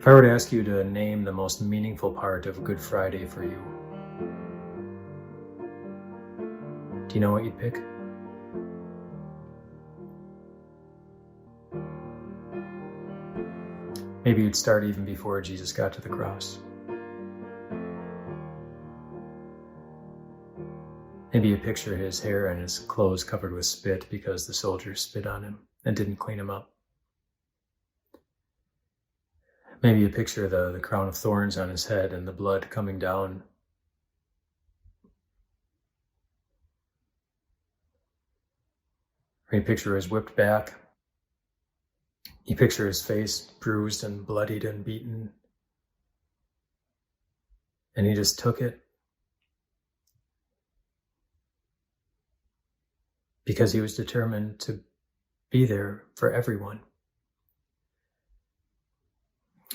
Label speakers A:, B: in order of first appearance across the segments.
A: If I were to ask you to name the most meaningful part of Good Friday for you, do you know what you'd pick? Maybe you'd start even before Jesus got to the cross. Maybe you picture his hair and his clothes covered with spit because the soldiers spit on him and didn't clean him up. Maybe you picture the crown of thorns on his head and the blood coming down. Or you picture his whipped back. You picture his face bruised and bloodied and beaten. And he just took it because he was determined to be there for everyone.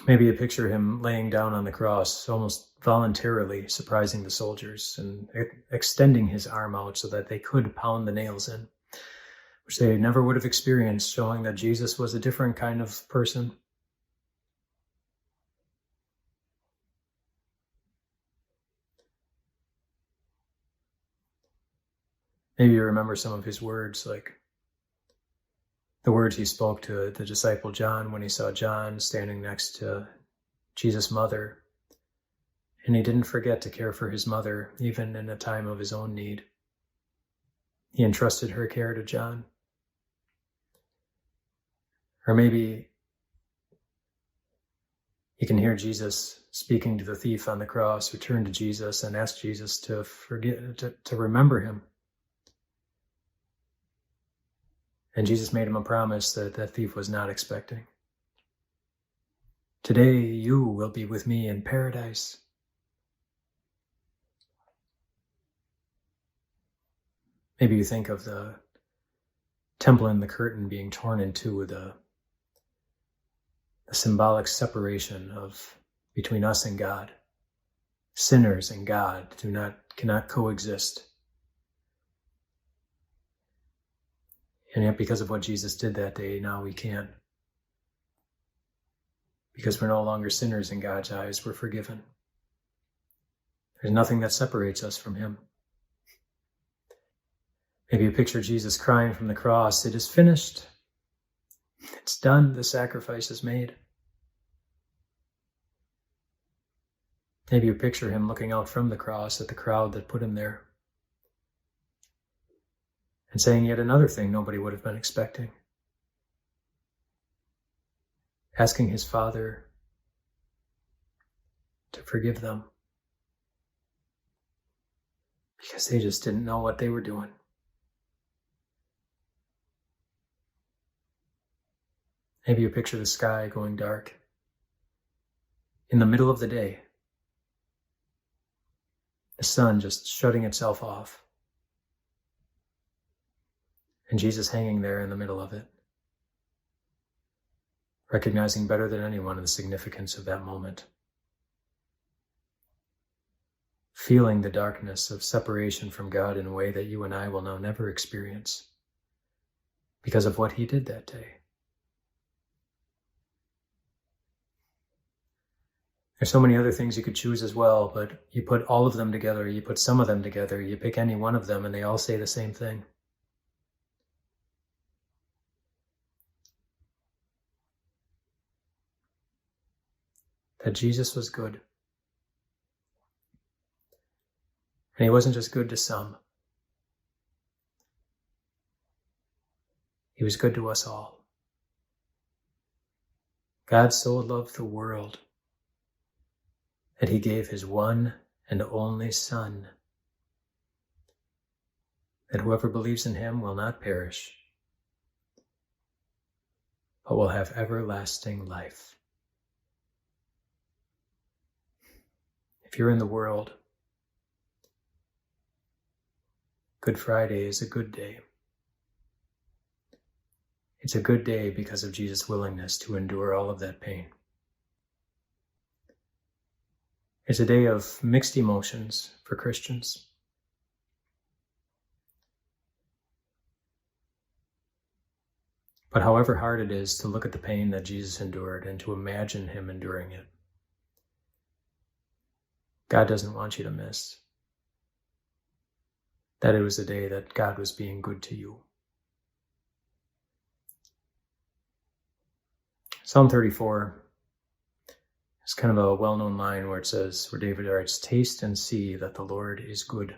A: Maybe you picture him laying down on the cross, almost voluntarily surprising the soldiers and extending his arm out so that they could pound the nails in, which they never would have experienced, showing that Jesus was a different kind of person. Maybe you remember some of his words, like the words he spoke to the disciple John when he saw John standing next to Jesus' mother, and he didn't forget to care for his mother, even in a time of his own need. He entrusted her care to John. Or maybe you can hear Jesus speaking to the thief on the cross who turned to Jesus and asked Jesus to remember him. And Jesus made him a promise that that thief was not expecting. Today you will be with me in paradise. Maybe you think of the temple and the curtain being torn in two, the symbolic separation between us and God. Sinners and God cannot coexist. And yet because of what Jesus did that day, now we can. Because we're no longer sinners in God's eyes, we're forgiven. There's nothing that separates us from him. Maybe you picture Jesus crying from the cross, "It is finished. It's done. The sacrifice is made." Maybe you picture him looking out from the cross at the crowd that put him there and saying yet another thing nobody would have been expecting. Asking his Father to forgive them because they just didn't know what they were doing. Maybe you picture the sky going dark in the middle of the day, the sun just shutting itself off, and Jesus hanging there in the middle of it, recognizing better than anyone the significance of that moment. Feeling the darkness of separation from God in a way that you and I will now never experience because of what he did that day. There's so many other things you could choose as well, but you put all of them together, you put some of them together, you pick any one of them, and they all say the same thing. That Jesus was good. And he wasn't just good to some. He was good to us all. God so loved the world that he gave his one and only Son, that whoever believes in him will not perish, but will have everlasting life. If you're in the world, Good Friday is a good day. It's a good day because of Jesus' willingness to endure all of that pain. It's a day of mixed emotions for Christians. But however hard it is to look at the pain that Jesus endured and to imagine him enduring it, God doesn't want you to miss that it was a day that God was being good to you. Psalm 34 is kind of a well-known line where David writes, "Taste and see that the Lord is good."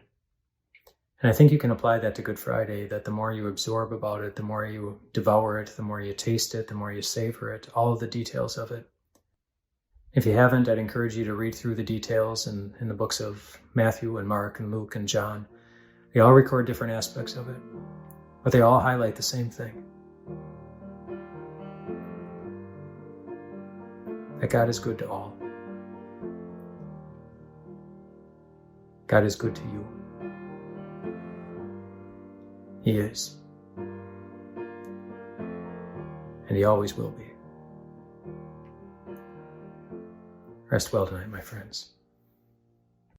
A: And I think you can apply that to Good Friday, that the more you absorb about it, the more you devour it, the more you taste it, the more you savor it, all of the details of it. If you haven't, I'd encourage you to read through the details in the books of Matthew and Mark and Luke and John. They all record different aspects of it, but they all highlight the same thing. That God is good to all. God is good to you. He is. And he always will be. Rest well tonight, my friends.